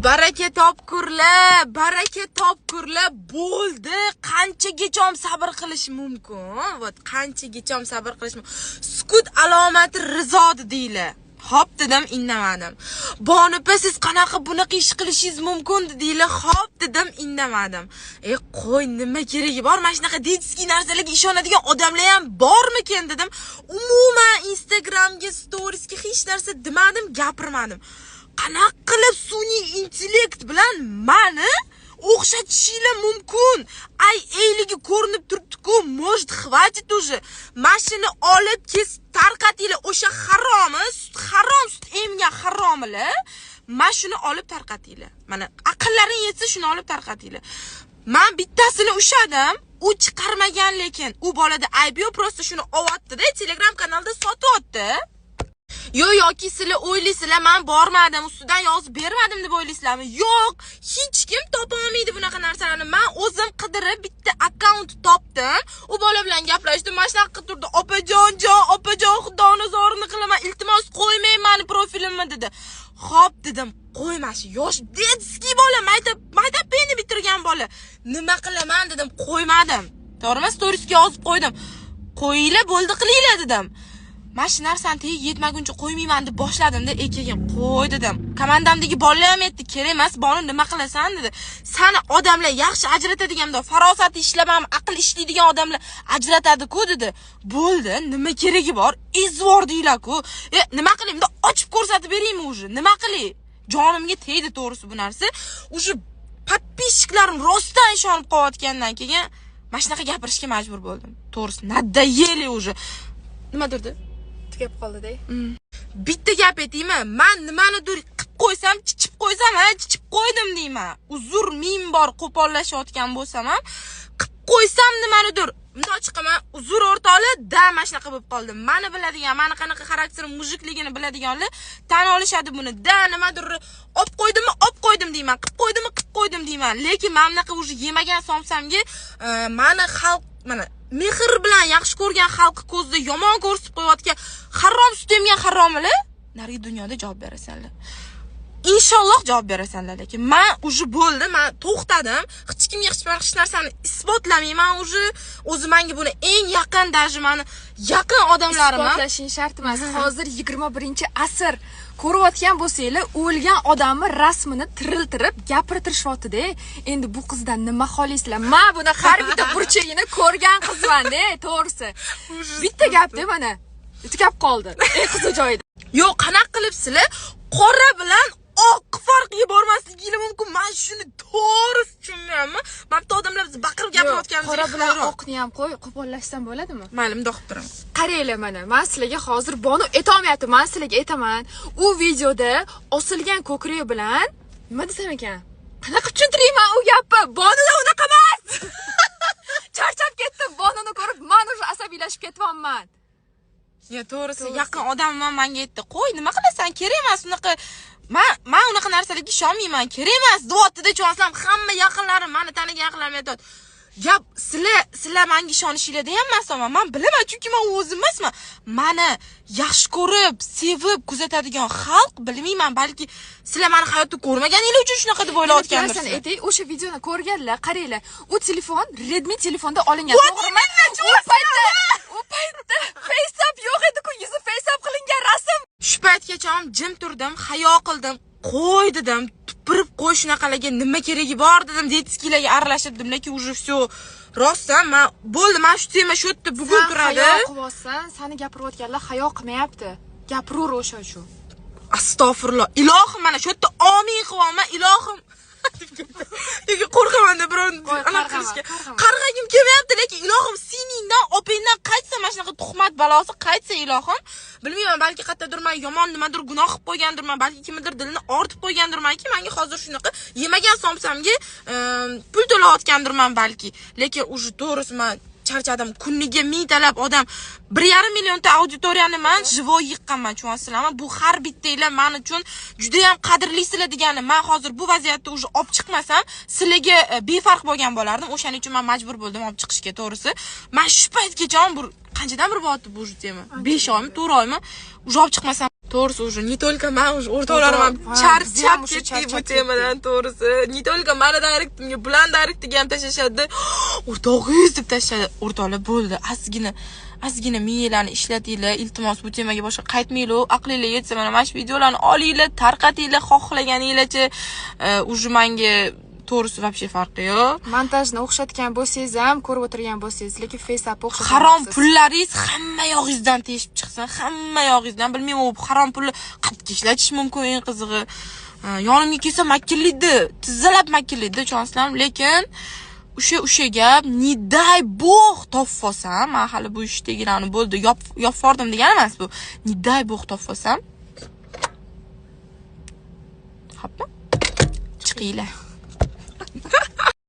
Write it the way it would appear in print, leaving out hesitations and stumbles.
Baraka topkurlar bo'ldi. Qanchagacha sabr qilish mumkin? Vot qanchagacha sabr qilish mumkin? Sukut alomati rizo deylar. Hop dedim, indamadim. Bonipa siz qanaqa bunaqa ish qilishingiz mumkin deylar. Hop dedim, indamadim. Qo'y, nima keragi bor? Mana shunaqa detskiy narsalarga ishonadigan odamlar ham bormikin dedim. Umuman Instagramga, storiesga hech narsa demadim, gapirmadim. Qanaqa qilib sun'iy intellekt bilan meni o'xshatishinglar mumkin? Eyligi ko'rinib turibdi-ku, может, хватит уже. Mashina olib kesib tarqatinglar. O'sha harom sut emgan haromlar. Mashina olib tarqatinglar. Mana aqllaring yetsa shuni olib tarqatinglar. Men bittasini ushadim. U chiqarmagan, lekin u bolada ayb yo'q, prosta shuni ovatdi-da, Telegram kanalda sotyapti. Yoki sizlar o'ylaysizlar, men bormadim, ustidan yozib bermadim deb o'ylaysizlarmi? Yo'q, hech kim topa olmaydi bunaqa narsalarni. Men o'zim qidirib bitta akkaunt topdim. U bola bilan gaplashdim. Mana shunaqa qilib turdi. Opajon, xudoni zorini qilaman, iltimos qo'ymang meni profilimni dedi. Xo'p dedim, qo'ymashi. Yosh detskiy bola, maktabni bitirgan bola. Nima qilaman dedim, qo'ymadim. To'g'rimi? Storiesga yozib qo'ydim. Qo'yinglar, bo'ldi, qilinglar dedim. Mana shu narsani tegi yetmaguncha qo'ymayman deb boshladim-da, ekagim qo'y dedim. Komandamdagi bolalar ham aytdi, kerak emas, boni nima qilasan dedi. Sani odamlar yaxshi ajratadigan-da, farosati ishlamam, aql ishlaydigan odamlar ajratadi-ku dedi. Bo'ldi, nima keragi bor? Izvor deylar-ku. Nima qilaymi? Ochib ko'rsatib beraymi уже? Nima qilay? Jonimga tegdi to'g'risi bu narsa. Уже подписчиklarim rostdan ishonib qolayotgandan keyin mana shunaqa gapirishga majbur bo'ldim. To'g'risi, nadayeli уже. Nima derdi? Gap qoldi-da. Bitta gap aytaymi? Men nimanidir qilib qo'ysam, chichib qo'ydim deyman. Uzr ming bor qo'pollashayotgan bo'lsam ham, qilib qo'ysam nimanidir. Bundoq chiqaman, uzr o'rtoqlar, mana shunaqa bo'lib qoldi. Meni biladigan, meni qanaqa xarakterim, mujikligini biladiganlar tan olishadi buni. Nimadir olib qo'ydim deyman. Qilib qo'ydim deyman. Lekin men bunaqa уже yemagan somsamga meni xalq mana mehr bilan yaxshi ko'rgan xalq ko'zida yomon ko'rsatib qo'yayotgan harom sut emgan haromlar narigi dunyoda javob berasanlar. Inshaalloh javob berasanlar, lekin men уже bo'ldi, men to'xtadim. Hech kimga hech narsani isbotlamayman уже. O'zi menga buni eng yaqin, даже meni yaqin odamlarim isbotlashing shart emas. Hozir 21-asr ko'rayotgan bo'lsanglar, o'lgan odamni rasmini tiriltirib gapirtirishyapti-da. Endi bu qizdan nima xohlaysizlar? Men buni har bitta burchagini ko'rgan qizman-da, to'g'risi. Bitta gapda mana gap qoldi. Qizi joyida. Yo'q, qanaqa qilibsizlar? Qora bilan oq farqiga bormasligingiz mumkin. Men shuni to'g'risi tushunmayapman. Men bu odamlar biz baqirib gapirayotganimiz qora bilan oqni ham qo'pollashsam bo'ladimi? Mayli, bundoq qilib turaman. Qaranglar mana, men sizlarga hozir boni aytolmayapti, men sizlarga aytaman. U videoda osilgan ko'kragi bilan nima desam ekan? Qanaqa tushuntirayman u gapni? Bonida unaqa emas. Charchab ketdim, bonini ko'rib, men уже asabiylashib ketyapman. To'g'risi, yaqin odamman menga aytdi, "Qo'y, nima qilasan? Kerak emas unaqa. Men unaqa narsalarga ishonmayman. Kerak emas." Dovotida cho'nsam, hamma yaqinlarim, meni tanigan yaqinlarim aytadi. Gap sizlar menga ishonishinglarda ham emas, men bilaman, chunki men o'zim emasman. Meni yaxshi ko'rib, sevib kuzatadigan xalq, bilmayman, balki sizlar meni hayotda ko'rmaganinglar uchun shunaqa deb o'ylayotgandirsiz. Aytay, o'sha videoni ko'rganlar, qaranglar. U telefon Redmi telefonda olingan, to'g'rimi? U paytda FaceApp yo'q edi-ku, yuzi FaceApp qilingan rasm. Shu paytgacha ham jim turdim, hayo qildim. Qo'y dedim, tupirib qo'y shunaqalarga, nima keragi bor dedim, detskilarga aralashdim, lekin уже всё rostdan men bo'ldi, men shu tema shu yerda bugun turadi. Hayo qilsan, seni gapirayotganlar hayo qilmayapti. Gapiraver o'sha uchun. Astag'firulloh. Ilohim, mana shu yerda omin qilaman, ilohim. Yo'q, qo'rqaman deb birovni anaqa qilishga. Qarg'agim kelmayapti, lekin ilohim seningdan, opangdan qaytsa, mana shunaqa tuhmat balosi qaytsa ilohim. Bilmayman, balki qayerdadir men yomon nimadir gunoh qilib qo'ygandirman, balki kimnidir dilini ortib qo'ygandirmanki, menga hozir shunaqa yemagan somsamga pul to'layotgandirman balki. Lekin уже to'g'risi men charchadim. Kuniga mingtalab odam, 1,5 millionta auditoriyani men живой yiqqanman, tushunasizlarmi? Bu har bittanglar men uchun juda ham qadrlisizlar degani. Men hozir bu vaziyatda уже olib chiqmasam, sizlarga befarq bo'lgan bo'lardim. O'shaning uchun men majbur bo'ldim olib chiqishga, to'g'risi. Men shu paytgacha bir qanchadan bir bo'lyapti bu tema? 5 oymi, 4 oymi? Уже olib chiqmasam To'g'risi уже не только men уже o'rtoqlarim ham charchab ketdik bu temadan to'g'risi. Не только meni direktimga, bulan direktiga ham tashlashadi. O'rtog'ingiz deb tashladi. O'rtoqlar bo'ldi. Azgina miyalarni ishlatinglar. Iltimos bu temaga boshqa qaytmanglar. Aqlinglar yetsa mana shu videolarni olinglar, tarqatinglar xohlaganinglarcha. Уже menga to'g'risi вообще farqi yo'q. Montajni o'xshatgan bo'lsangiz ham, ko'rib o'tirgan bo'lsangiz, lekin FaceApp o'xshatgan. Harom pullaringiz hamma yog'ingizdan teshib chiqsin. Hamma yog'ingizdan. Bilmayman, u harom pulni qayerga ishlatish mumkin eng qizig'i. Yonimga kelsa makillaydi, tizzalab makillaydi, chonsizlar, lekin o'sha gap, не дай bog' topib olsam, men hali bu ishdagilarni bo'ldi, yopfordim degani emas bu. Не дай bog' topib olsam. Hoppa. Chiqinglar.